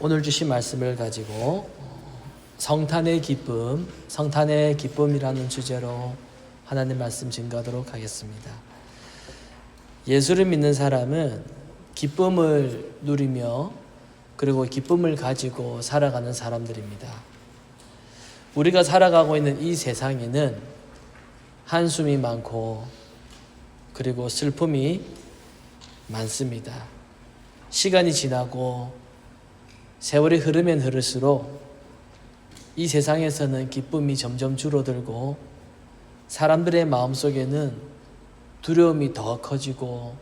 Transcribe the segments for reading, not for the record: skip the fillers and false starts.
오늘 주신 말씀을 가지고 성탄의 기쁨, 성탄의 기쁨이라는 주제로 하나님 말씀 증거하도록 하겠습니다. 예수를 믿는 사람은 기쁨을 누리며 그리고 기쁨을 가지고 살아가는 사람들입니다. 우리가 살아가고 있는 이 세상에는 한숨이 많고 그리고 슬픔이 많습니다. 시간이 지나고 세월이 흐르면 흐를수록 이 세상에서는 기쁨이 점점 줄어들고 사람들의 마음속에는 두려움이 더 커지고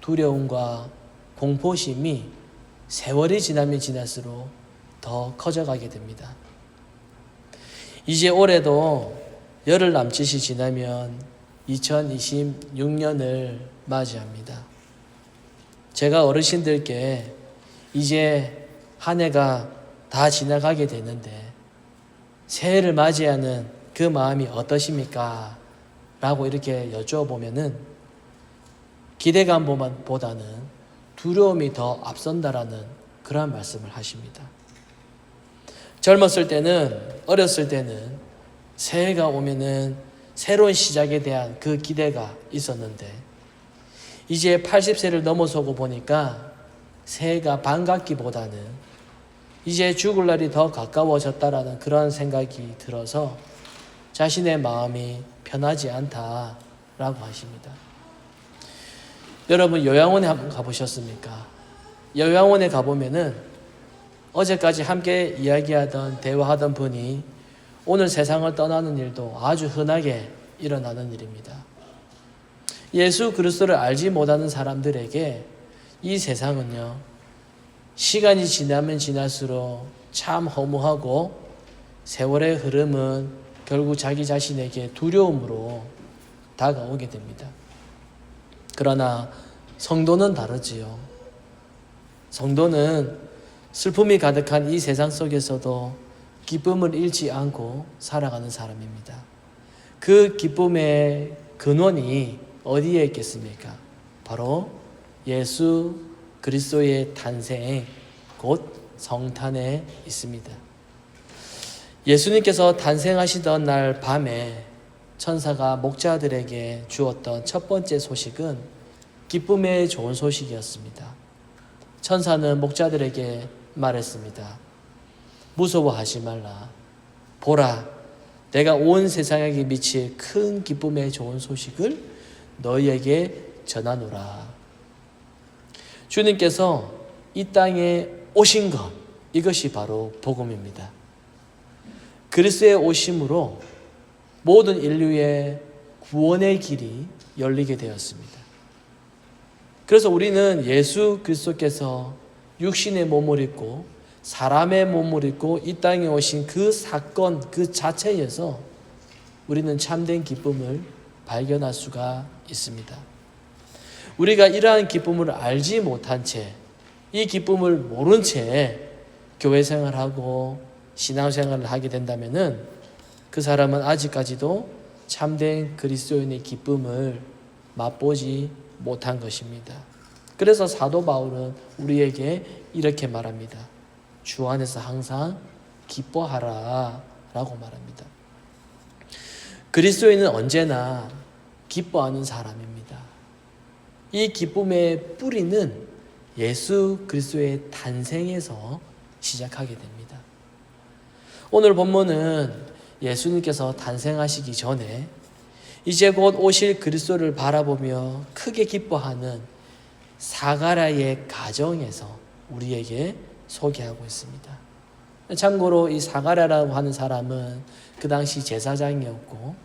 두려움과 공포심이 세월이 지나면 지날수록 더 커져가게 됩니다. 이제 올해도 열흘 남짓이 지나면 2026년을 맞이합니다. 제가 어르신들께 이제 한 해가 다 지나가게 되는데 새해를 맞이하는 그 마음이 어떠십니까? 라고 이렇게 여쭈어보면은 기대감보다는 두려움이 더 앞선다라는 그러한 말씀을 하십니다. 젊었을 때는, 어렸을 때는 새해가 오면은 새로운 시작에 대한 그 기대가 있었는데 이제 80세를 넘어서고 보니까 새해가 반갑기보다는 이제 죽을 날이 더 가까워졌다라는 그런 생각이 들어서 자신의 마음이 편하지 않다라고 하십니다. 여러분 요양원에 한번 가보셨습니까? 요양원에 가보면은 어제까지 함께 이야기하던 대화하던 분이 오늘 세상을 떠나는 일도 아주 흔하게 일어나는 일입니다. 예수 그리스도를 알지 못하는 사람들에게 이 세상은요, 시간이 지나면 지날수록 참 허무하고 세월의 흐름은 결국 자기 자신에게 두려움으로 다가오게 됩니다. 그러나 성도는 다르지요. 성도는 슬픔이 가득한 이 세상 속에서도 기쁨을 잃지 않고 살아가는 사람입니다. 그 기쁨의 근원이 어디에 있겠습니까? 바로 예수 그리스도의 탄생, 곧 성탄에 있습니다. 예수님께서 탄생하시던 날 밤에 천사가 목자들에게 주었던 첫 번째 소식은 기쁨의 좋은 소식이었습니다. 천사는 목자들에게 말했습니다. 무서워하지 말라. 보라, 내가 온 세상에게 미칠 큰 기쁨의 좋은 소식을 너희에게 전하노라. 주님께서 이 땅에 오신 것, 이것이 바로 복음입니다. 그리스도의 오심으로 모든 인류의 구원의 길이 열리게 되었습니다. 그래서 우리는 예수 그리스도께서 육신의 몸을 입고 사람의 몸을 입고 이 땅에 오신 그 사건 그 자체에서 우리는 참된 기쁨을 발견할 수가 있습니다. 우리가 이러한 기쁨을 알지 못한 채, 이 기쁨을 모른 채 교회 생활하고 신앙생활을 하게 된다면은 그 사람은 아직까지도 참된 그리스도인의 기쁨을 맛보지 못한 것입니다. 그래서 사도 바울은 우리에게 이렇게 말합니다. 주 안에서 항상 기뻐하라 라고 말합니다. 그리스도인은 언제나 기뻐하는 사람입니다. 이 기쁨의 뿌리는 예수 그리스도의 탄생에서 시작하게 됩니다. 오늘 본문은 예수님께서 탄생하시기 전에 이제 곧 오실 그리스도를 바라보며 크게 기뻐하는 사가랴의 가정에서 우리에게 소개하고 있습니다. 참고로 이 사가랴라고 하는 사람은 그 당시 제사장이었고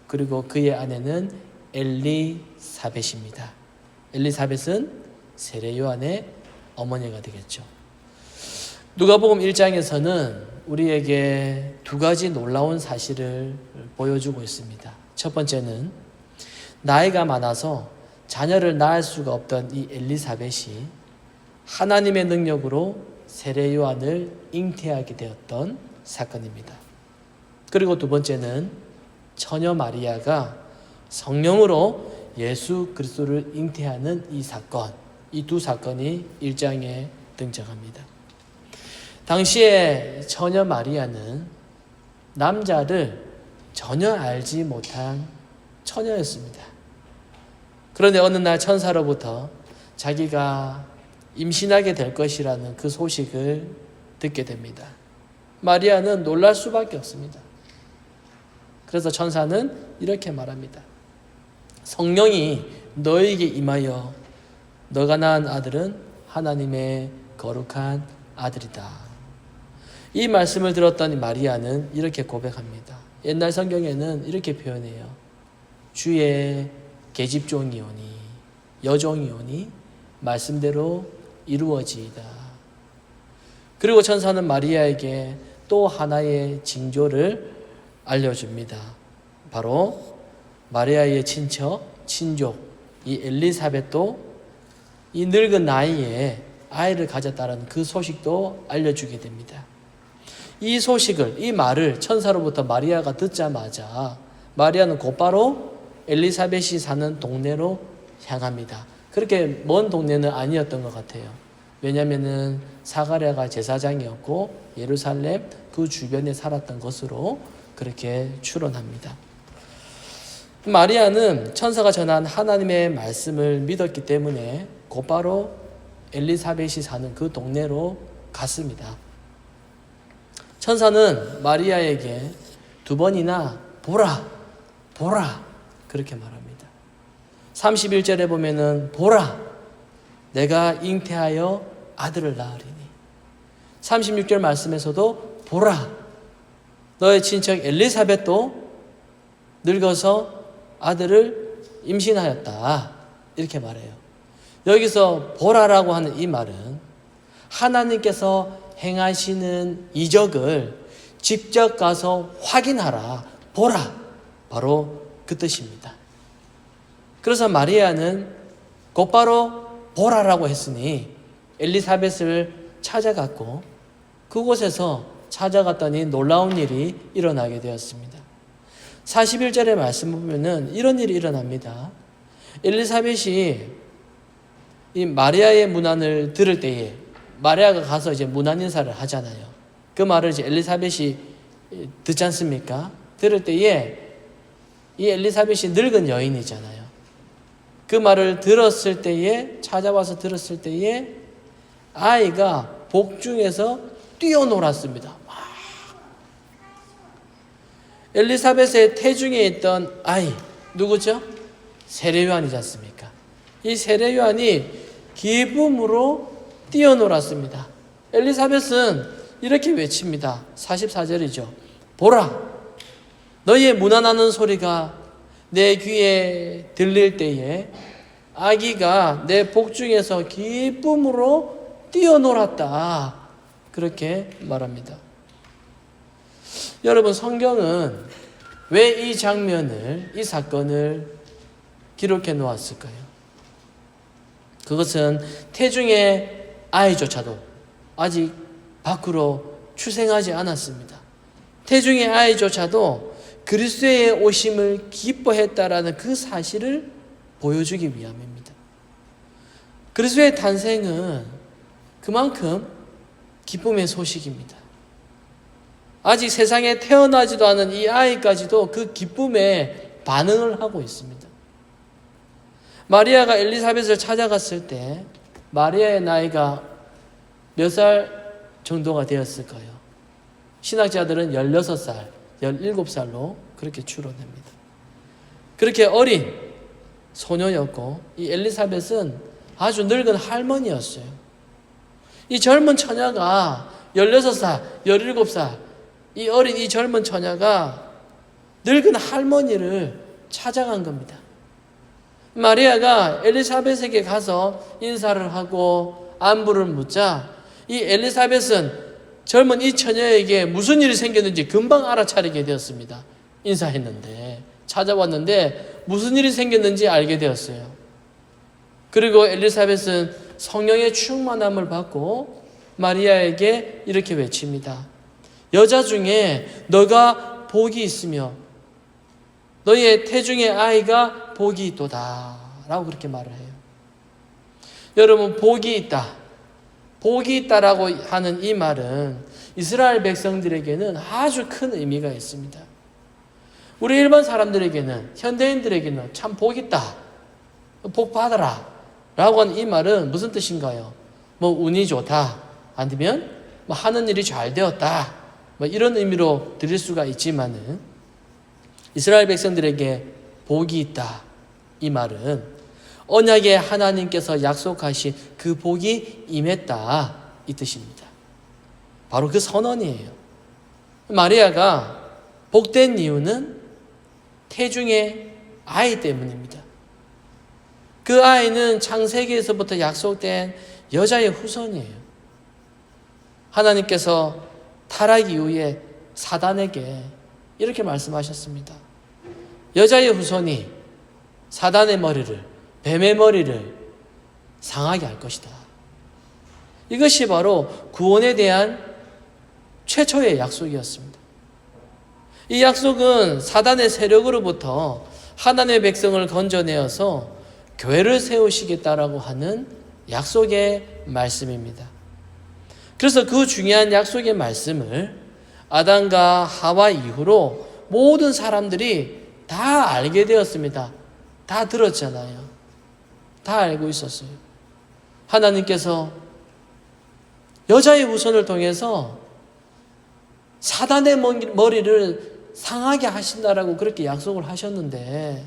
그리고 그의 아내는 엘리사벳입니다. 엘리사벳은 세례 요한의 어머니가 되겠죠. 누가복음 1장에서는 우리에게 두 가지 놀라운 사실을 보여주고 있습니다. 첫 번째는 나이가 많아서 자녀를 낳을 수가 없던 이 엘리사벳이 하나님의 능력으로 세례 요한을 잉태하게 되었던 사건입니다. 그리고 두 번째는 처녀 마리아가 성령으로 예수 그리스도를 잉태하는 이 사건, 이 두 사건이 1장에 등장합니다. 당시에 처녀 마리아는 남자를 전혀 알지 못한 처녀였습니다. 그런데 어느 날 천사로부터 자기가 임신하게 될 것이라는 그 소식을 듣게 됩니다. 마리아는 놀랄 수밖에 없습니다. 그래서 천사는 이렇게 말합니다. 성령이 너에게 임하여 너가 낳은 아들은 하나님의 거룩한 아들이다. 이 말씀을 들었던 마리아는 이렇게 고백합니다. 옛날 성경에는 이렇게 표현해요. 주의 계집종이오니 여종이오니 말씀대로 이루어지이다. 그리고 천사는 마리아에게 또 하나의 징조를 알려줍니다. 바로 마리아의 친족 이 엘리사벳도 이 늙은 나이에 아이를 가졌다는 그 소식도 알려주게 됩니다. 이 소식을, 이 말을 천사로부터 마리아가 듣자마자 마리아는 곧바로 엘리사벳이 사는 동네로 향합니다. 그렇게 먼 동네는 아니었던 것 같아요. 왜냐하면 사가랴가 제사장이었고 예루살렘 그 주변에 살았던 것으로 그렇게 추론합니다. 마리아는 천사가 전한 하나님의 말씀을 믿었기 때문에 곧바로 엘리사벳이 사는 그 동네로 갔습니다. 천사는 마리아에게 2번이나 보라 그렇게 말합니다. 31절에 보면은 보라 내가 잉태하여 아들을 낳으리니, 36절 말씀에서도 보라 너의 친척 엘리사벳도 늙어서 아들을 임신하였다 이렇게 말해요. 여기서 보라라고 하는 이 말은 하나님께서 행하시는 이적을 직접 가서 확인하라, 보라, 바로 그 뜻입니다. 그래서 마리아는 곧바로 보라라고 했으니 엘리사벳을 찾아갔고 그곳에서 찾아갔더니 놀라운 일이 일어나게 되었습니다. 41절의 말씀 보면은 이런 일이 일어납니다. 엘리사벳이 이 마리아의 문안을 들을 때에 마리아가 가서 이제 문안 인사를 하잖아요. 그 말을 이제 엘리사벳이 듣지 않습니까? 들을 때에 이 엘리사벳이 늙은 여인이잖아요. 그 말을 들었을 때에, 찾아와서 들었을 때에 아이가 복중에서 뛰어놀았습니다. 엘리사벳의 태중에 있던 아이 누구죠? 세례요한이지 않습니까? 이 세례요한이 기쁨으로 뛰어놀았습니다. 엘리사벳은 이렇게 외칩니다. 44절이죠. 보라, 너희의 문안하는 소리가 내 귀에 들릴 때에 아기가 내 복중에서 기쁨으로 뛰어놀았다. 그렇게 말합니다. 여러분, 성경은 왜 이 장면을, 이 사건을 기록해 놓았을까요? 그것은 태중의 아이조차도 아직 밖으로 출생하지 않았습니다. 태중의 아이조차도 그리스도의 오심을 기뻐했다라는 그 사실을 보여주기 위함입니다. 그리스도의 탄생은 그만큼 기쁨의 소식입니다. 아직 세상에 태어나지도 않은 이 아이까지도 그 기쁨에 반응을 하고 있습니다. 마리아가 엘리사벳을 찾아갔을 때 마리아의 나이가 몇 살 정도가 되었을까요? 신학자들은 16살, 17살로 그렇게 추론합니다. 그렇게 어린 소녀였고 이 엘리사벳은 아주 늙은 할머니였어요. 이 젊은 처녀가 16살, 17살 이 어린 이 젊은 처녀가 늙은 할머니를 찾아간 겁니다. 마리아가 엘리사벳에게 가서 인사를 하고 안부를 묻자 이 엘리사벳은 젊은 이 처녀에게 무슨 일이 생겼는지 금방 알아차리게 되었습니다. 인사했는데, 찾아왔는데 무슨 일이 생겼는지 알게 되었어요. 그리고 엘리사벳은 성령의 충만함을 받고 마리아에게 이렇게 외칩니다. 여자 중에 너가 복이 있으며 너의 태중의 아이가 복이 있도다 라고 그렇게 말을 해요. 여러분, 복이 있다, 복이 있다라고 하는 이 말은 이스라엘 백성들에게는 아주 큰 의미가 있습니다. 우리 일반 사람들에게는, 현대인들에게는 참 복 있다, 복 받아라 라고 하는 이 말은 무슨 뜻인가요? 뭐 운이 좋다, 아니면 뭐 하는 일이 잘 되었다, 뭐 이런 의미로 드릴 수가 있지만은, 이스라엘 백성들에게 복이 있다 이 말은 언약의 하나님께서 약속하신 그 복이 임했다 이 뜻입니다. 바로 그 선언이에요. 마리아가 복된 이유는 태중의 아이 때문입니다. 그 아이는 창세기에서부터 약속된 여자의 후손이에요. 하나님께서 타락 이후에 사단에게 이렇게 말씀하셨습니다. 여자의 후손이 사단의 머리를, 뱀의 머리를 상하게 할 것이다. 이것이 바로 구원에 대한 최초의 약속이었습니다. 이 약속은 사단의 세력으로부터 하나님의 백성을 건져내어서 교회를 세우시겠다라고 하는 약속의 말씀입니다. 그래서 그 중요한 약속의 말씀을 아담과 하와 이후로 모든 사람들이 다 알게 되었습니다. 다 들었잖아요. 다 알고 있었어요. 하나님께서 여자의 후손을 통해서 사단의 머리를 상하게 하신다라고 그렇게 약속을 하셨는데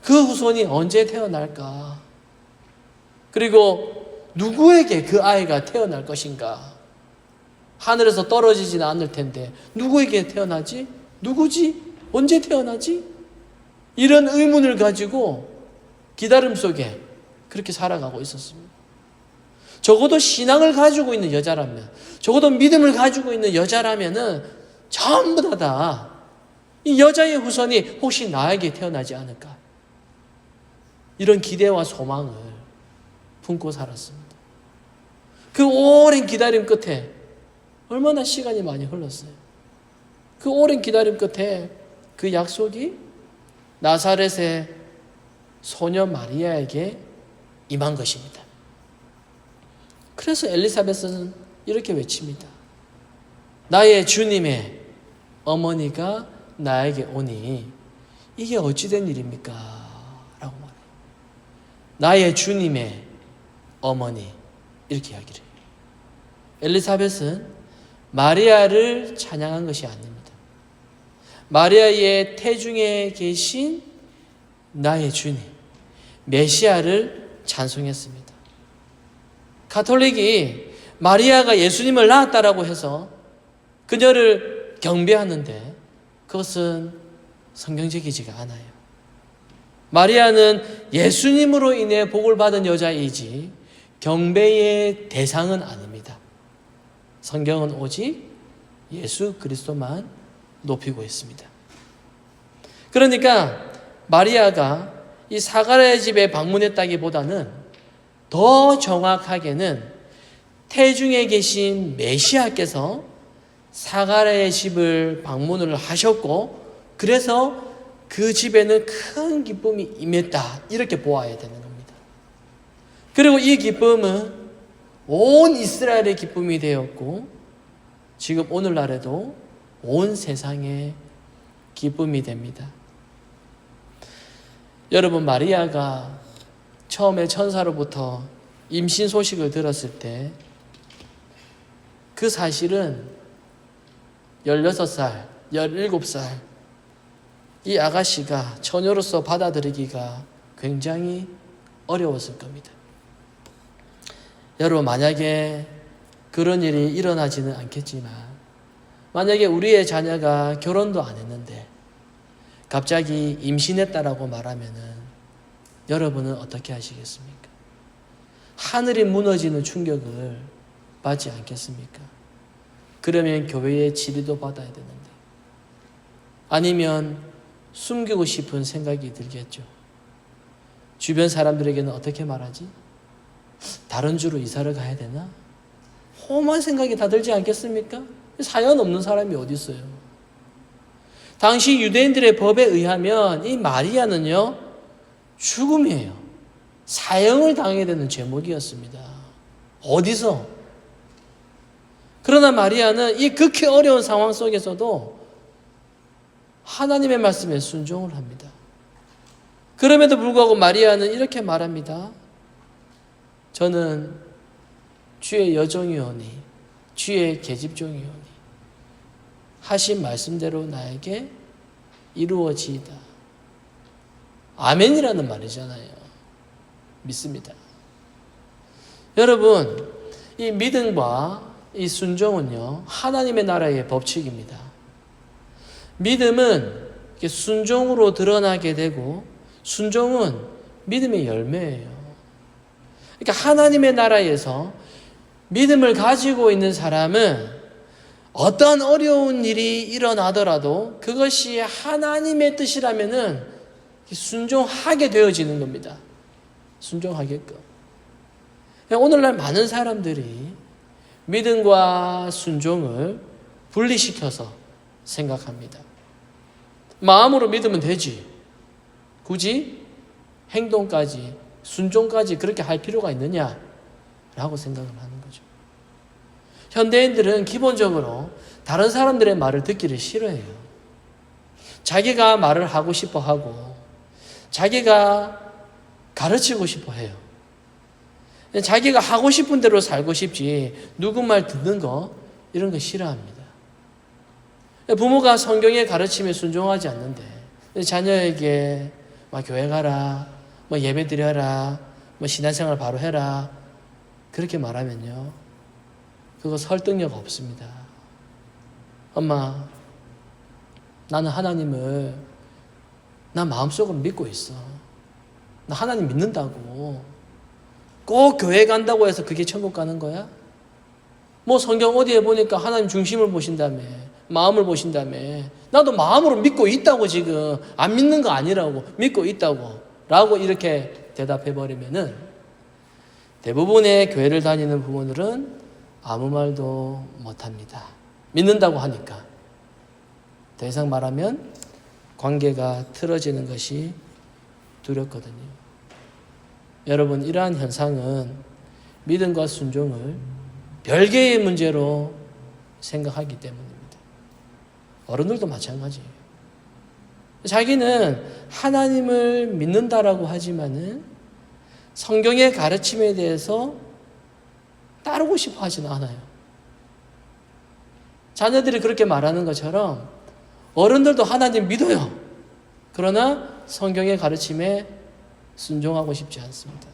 그 후손이 언제 태어날까? 그리고 누구에게 그 아이가 태어날 것인가? 하늘에서 떨어지지는 않을 텐데 누구에게 태어나지? 누구지? 언제 태어나지? 이런 의문을 가지고 기다림 속에 그렇게 살아가고 있었습니다. 적어도 신앙을 가지고 있는 여자라면, 적어도 믿음을 가지고 있는 여자라면은 전부 다 이 여자의 후손이 혹시 나에게 태어나지 않을까? 이런 기대와 소망을 품고 살았습니다. 그 오랜 기다림 끝에 얼마나 시간이 많이 흘렀어요. 그 오랜 기다림 끝에 그 약속이 나사렛의 소녀 마리아에게 임한 것입니다. 그래서 엘리사벳은 이렇게 외칩니다. 나의 주님의 어머니가 나에게 오니 이게 어찌된 일입니까? 라고 말해요. 나의 주님의 어머니, 이렇게 이야기를 해요. 엘리사벳은 마리아를 찬양한 것이 아닙니다. 마리아의 태중에 계신 나의 주님, 메시아를 찬송했습니다. 가톨릭이 마리아가 예수님을 낳았다라고 해서 그녀를 경배하는데 그것은 성경적이지가 않아요. 마리아는 예수님으로 인해 복을 받은 여자이지 경배의 대상은 아닙니다. 성경은 오직 예수 그리스도만 높이고 있습니다. 그러니까 마리아가 이 사가랴의 집에 방문했다기보다는 더 정확하게는 태중에 계신 메시아께서 사가랴의 집을 방문을 하셨고 그래서 그 집에는 큰 기쁨이 임했다, 이렇게 보아야 되는 겁니다. 그리고 이 기쁨은 온 이스라엘의 기쁨이 되었고 지금 오늘날에도 온 세상의 기쁨이 됩니다. 여러분, 마리아가 처음에 천사로부터 임신 소식을 들었을 때 그 사실은 16살, 17살 이 아가씨가 처녀로서 받아들이기가 굉장히 어려웠을 겁니다. 여러분, 만약에 그런 일이 일어나지는 않겠지만 만약에 우리의 자녀가 결혼도 안 했는데 갑자기 임신했다라고 말하면은 여러분은 어떻게 하시겠습니까? 하늘이 무너지는 충격을 받지 않겠습니까? 그러면 교회의 지리도 받아야 되는데, 아니면 숨기고 싶은 생각이 들겠죠. 주변 사람들에게는 어떻게 말하지? 다른 주로 이사를 가야 되나? 험한 생각이 다 들지 않겠습니까? 사연 없는 사람이 어디 있어요? 당시 유대인들의 법에 의하면 이 마리아는요, 죽음이에요. 사형을 당해야 되는 제목이었습니다. 어디서? 그러나 마리아는 이 극히 어려운 상황 속에서도 하나님의 말씀에 순종을 합니다. 그럼에도 불구하고 마리아는 이렇게 말합니다. 저는 주의 여종이오니 주의 계집종이오니 하신 말씀대로 나에게 이루어지이다. 아멘이라는 말이잖아요. 믿습니다. 여러분, 이 믿음과 이 순종은요, 하나님의 나라의 법칙입니다. 믿음은 순종으로 드러나게 되고 순종은 믿음의 열매예요. 그러니까 하나님의 나라에서 믿음을 가지고 있는 사람은 어떤 어려운 일이 일어나더라도 그것이 하나님의 뜻이라면은 순종하게 되어지는 겁니다. 순종하게끔. 오늘날 많은 사람들이 믿음과 순종을 분리시켜서 생각합니다. 마음으로 믿으면 되지. 굳이 행동까지, 순종까지 그렇게 할 필요가 있느냐라고 생각을 하는 거죠. 현대인들은 기본적으로 다른 사람들의 말을 듣기를 싫어해요. 자기가 말을 하고 싶어 하고 자기가 가르치고 싶어 해요. 자기가 하고 싶은 대로 살고 싶지 누구 말 듣는 거 이런 거 싫어합니다. 부모가 성경의 가르침에 순종하지 않는데 자녀에게 교회 가라, 예배 드려라, 신앙생활 바로 해라 그렇게 말하면요 그거 설득력 없습니다. 엄마, 나는 하나님을 나 마음속으로 믿고 있어. 나 하나님 믿는다고. 꼭 교회 간다고 해서 그게 천국 가는 거야? 성경 어디에 보니까 하나님 중심을 보신다며, 마음을 보신다며. 나도 마음으로 믿고 있다고 지금. 안 믿는 거 아니라고. 믿고 있다고. 라고 이렇게 대답해버리면은 대부분의 교회를 다니는 부모들은 아무 말도 못합니다. 믿는다고 하니까. 더 이상 말하면 관계가 틀어지는 것이 두렵거든요. 여러분, 이러한 현상은 믿음과 순종을 별개의 문제로 생각하기 때문입니다. 어른들도 마찬가지예요. 자기는 하나님을 믿는다라고 하지만은 성경의 가르침에 대해서 따르고 싶어 하지는 않아요. 자녀들이 그렇게 말하는 것처럼 어른들도 하나님 믿어요. 그러나 성경의 가르침에 순종하고 싶지 않습니다.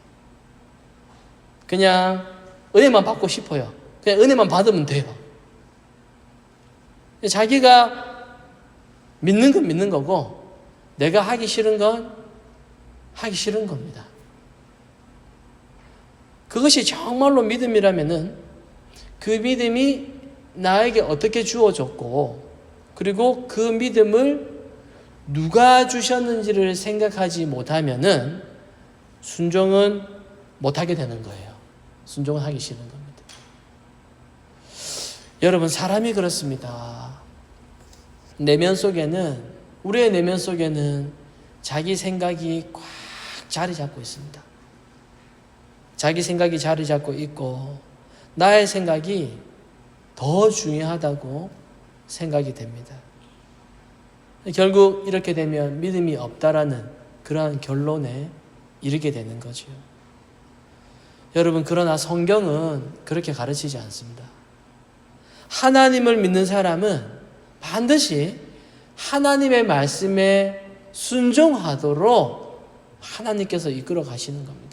그냥 은혜만 받고 싶어요. 그냥 은혜만 받으면 돼요. 자기가 믿는 건 믿는 거고 내가 하기 싫은 건 하기 싫은 겁니다. 그것이 정말로 믿음이라면은 그 믿음이 나에게 어떻게 주어졌고 그리고 그 믿음을 누가 주셨는지를 생각하지 못하면은 순종은 못하게 되는 거예요. 순종은 하기 싫은 겁니다. 여러분, 사람이 그렇습니다. 우리의 내면 속에는 자기 생각이 꽉 자리 잡고 있습니다. 자기 생각이 자리 잡고 있고 나의 생각이 더 중요하다고 생각이 됩니다. 결국 이렇게 되면 믿음이 없다라는 그러한 결론에 이르게 되는 거죠. 여러분, 그러나 성경은 그렇게 가르치지 않습니다. 하나님을 믿는 사람은 반드시 하나님의 말씀에 순종하도록 하나님께서 이끌어 가시는 겁니다.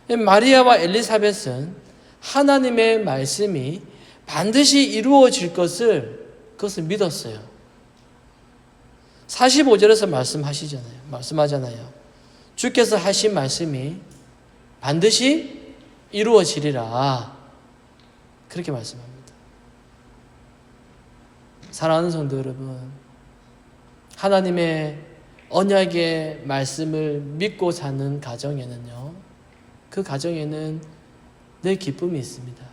마리아와 엘리사벳은 하나님의 말씀이 반드시 이루어질 그것을 믿었어요. 45절에서 말씀하잖아요. 주께서 하신 말씀이 반드시 이루어지리라. 그렇게 말씀합니다. 사랑하는 성도 여러분, 하나님의 언약의 말씀을 믿고 사는 가정에는요, 그 가정에는 늘 기쁨이 있습니다.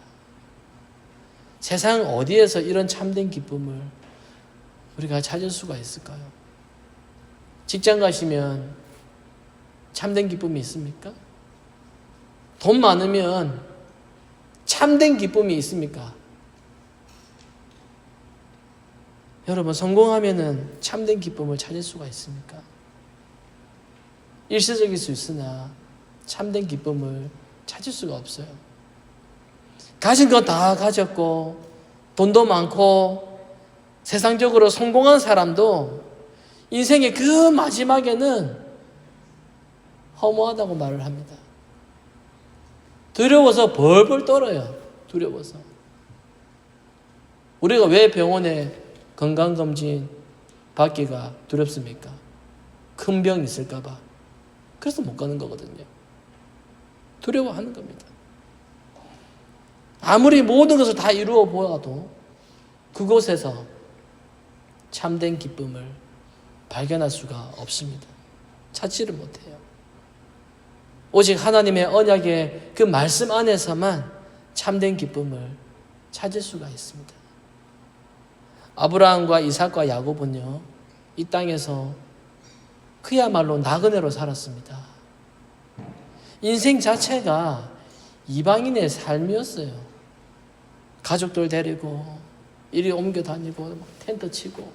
세상 어디에서 이런 참된 기쁨을 우리가 찾을 수가 있을까요? 직장 가시면 참된 기쁨이 있습니까? 돈 많으면 참된 기쁨이 있습니까? 여러분, 성공하면은 참된 기쁨을 찾을 수가 있습니까? 일시적일 수 있으나 참된 기쁨을 찾을 수가 없어요. 가진 거 다 가졌고 돈도 많고 세상적으로 성공한 사람도 인생의 그 마지막에는 허무하다고 말을 합니다. 두려워서 벌벌 떨어요. 두려워서. 우리가 왜 병원에 건강검진 받기가 두렵습니까? 큰 병 있을까 봐. 그래서 못 가는 거거든요. 두려워하는 겁니다. 아무리 모든 것을 다 이루어 보아도 그곳에서 참된 기쁨을 발견할 수가 없습니다. 찾지를 못해요. 오직 하나님의 언약의 그 말씀 안에서만 참된 기쁨을 찾을 수가 있습니다. 아브라함과 이삭과 야곱은요, 이 땅에서 그야말로 나그네로 살았습니다. 인생 자체가 이방인의 삶이었어요. 가족들 데리고 이리 옮겨 다니고 텐트 치고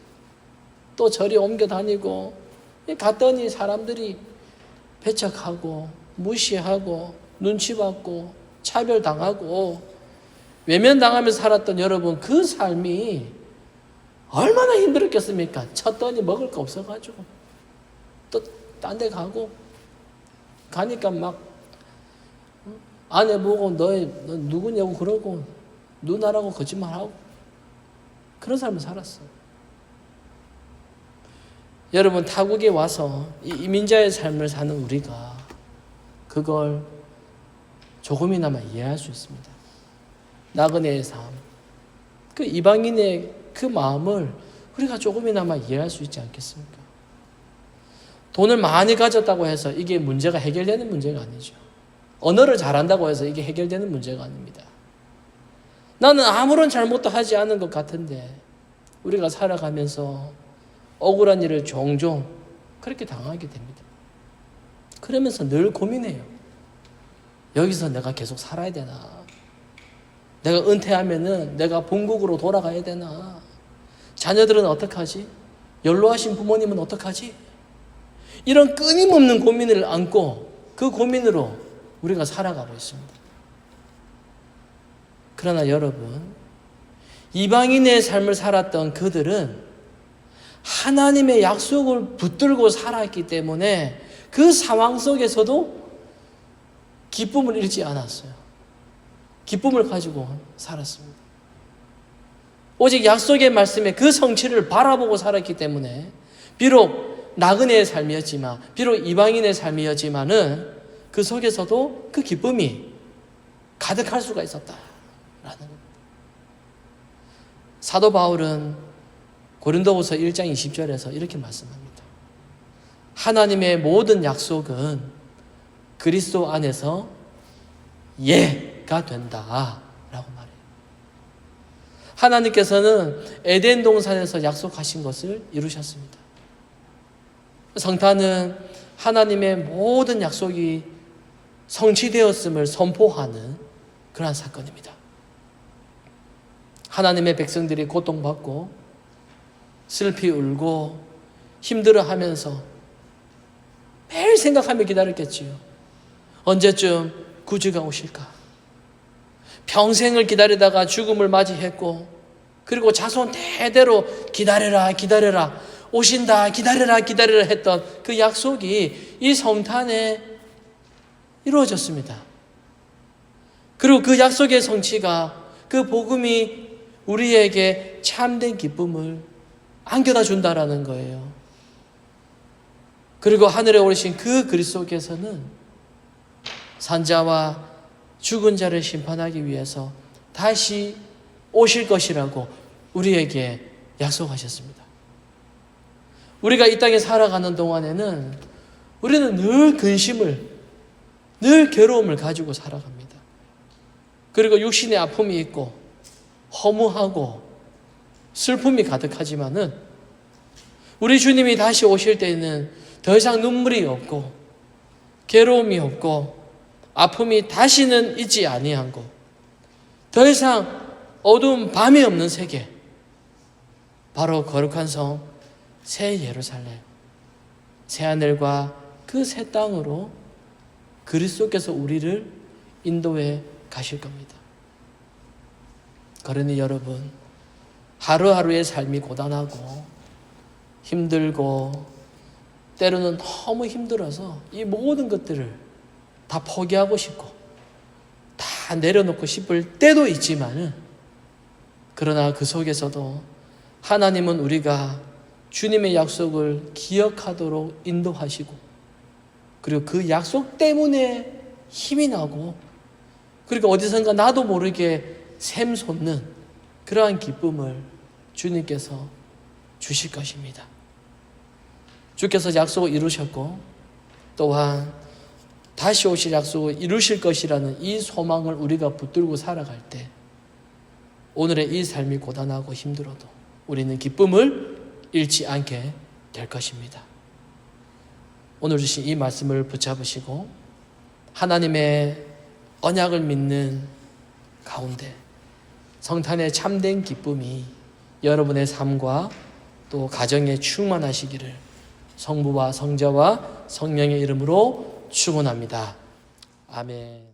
또 저리 옮겨 다니고 갔더니 사람들이 배척하고 무시하고 눈치 받고 차별당하고 외면당하면서 살았던 여러분, 그 삶이 얼마나 힘들었겠습니까? 쳤더니 먹을 거 없어가지고 또 딴 데 가고 가니까 막 아내 보고 너 누구냐고 그러고 누나라고 거짓말하고 그런 삶을 살았어요. 여러분, 타국에 와서 이 이민자의 삶을 사는 우리가 그걸 조금이나마 이해할 수 있습니다. 나그네의 삶, 그 이방인의 그 마음을 우리가 조금이나마 이해할 수 있지 않겠습니까? 돈을 많이 가졌다고 해서 이게 문제가 해결되는 문제가 아니죠. 언어를 잘한다고 해서 이게 해결되는 문제가 아닙니다. 나는 아무런 잘못도 하지 않은 것 같은데 우리가 살아가면서 억울한 일을 종종 그렇게 당하게 됩니다. 그러면서 늘 고민해요. 여기서 내가 계속 살아야 되나? 내가 은퇴하면은 내가 본국으로 돌아가야 되나? 자녀들은 어떡하지? 연로하신 부모님은 어떡하지? 이런 끊임없는 고민을 안고 그 고민으로 우리가 살아가고 있습니다. 그러나 여러분, 이방인의 삶을 살았던 그들은 하나님의 약속을 붙들고 살았기 때문에 그 상황 속에서도 기쁨을 잃지 않았어요. 기쁨을 가지고 살았습니다. 오직 약속의 말씀에 그 성취를 바라보고 살았기 때문에 비록 나그네의 삶이었지만, 비록 이방인의 삶이었지만은 그 속에서도 그 기쁨이 가득할 수가 있었다라는 겁니다. 사도 바울은 고린도후서 1장 20절에서 이렇게 말씀합니다. 하나님의 모든 약속은 그리스도 안에서 예가 된다라고 말해요. 하나님께서는 에덴 동산에서 약속하신 것을 이루셨습니다. 성탄은 하나님의 모든 약속이 성취되었음을 선포하는 그러한 사건입니다. 하나님의 백성들이 고통받고 슬피 울고 힘들어하면서 매일 생각하며 기다렸겠지요. 언제쯤 구주가 오실까? 평생을 기다리다가 죽음을 맞이했고, 그리고 자손 대대로 기다려라 기다려라, 오신다 기다려라 기다려라 했던 그 약속이 이 성탄에 이루어졌습니다. 그리고 그 약속의 성취가, 그 복음이 우리에게 참된 기쁨을 안겨다 준다라는 거예요. 그리고 하늘에 오르신 그 그리스도께서는 산자와 죽은 자를 심판하기 위해서 다시 오실 것이라고 우리에게 약속하셨습니다. 우리가 이 땅에 살아가는 동안에는 우리는 늘 근심을, 늘 괴로움을 가지고 살아갑니다. 그리고 육신의 아픔이 있고 허무하고 슬픔이 가득하지만은 우리 주님이 다시 오실 때에는 더 이상 눈물이 없고 괴로움이 없고 아픔이 다시는 있지 아니한 것, 더 이상 어두운 밤이 없는 세계, 바로 거룩한 성 새 예루살렘, 새 하늘과 그 새 땅으로 그리스도께서 우리를 인도해 가실 겁니다. 그러니 여러분, 하루하루의 삶이 고단하고 힘들고 때로는 너무 힘들어서 이 모든 것들을 다 포기하고 싶고 다 내려놓고 싶을 때도 있지만은, 그러나 그 속에서도 하나님은 우리가 주님의 약속을 기억하도록 인도하시고, 그리고 그 약속 때문에 힘이 나고, 그리고 어디선가 나도 모르게 샘솟는 그러한 기쁨을 주님께서 주실 것입니다. 주께서 약속을 이루셨고 또한 다시 오실 약속을 이루실 것이라는 이 소망을 우리가 붙들고 살아갈 때, 오늘의 이 삶이 고단하고 힘들어도 우리는 기쁨을 잃지 않게 될 것입니다. 오늘 주신 이 말씀을 붙잡으시고 하나님의 언약을 믿는 가운데 성탄의 참된 기쁨이 여러분의 삶과 또 가정에 충만하시기를 성부와 성자와 성령의 이름으로 축원합니다. 아멘.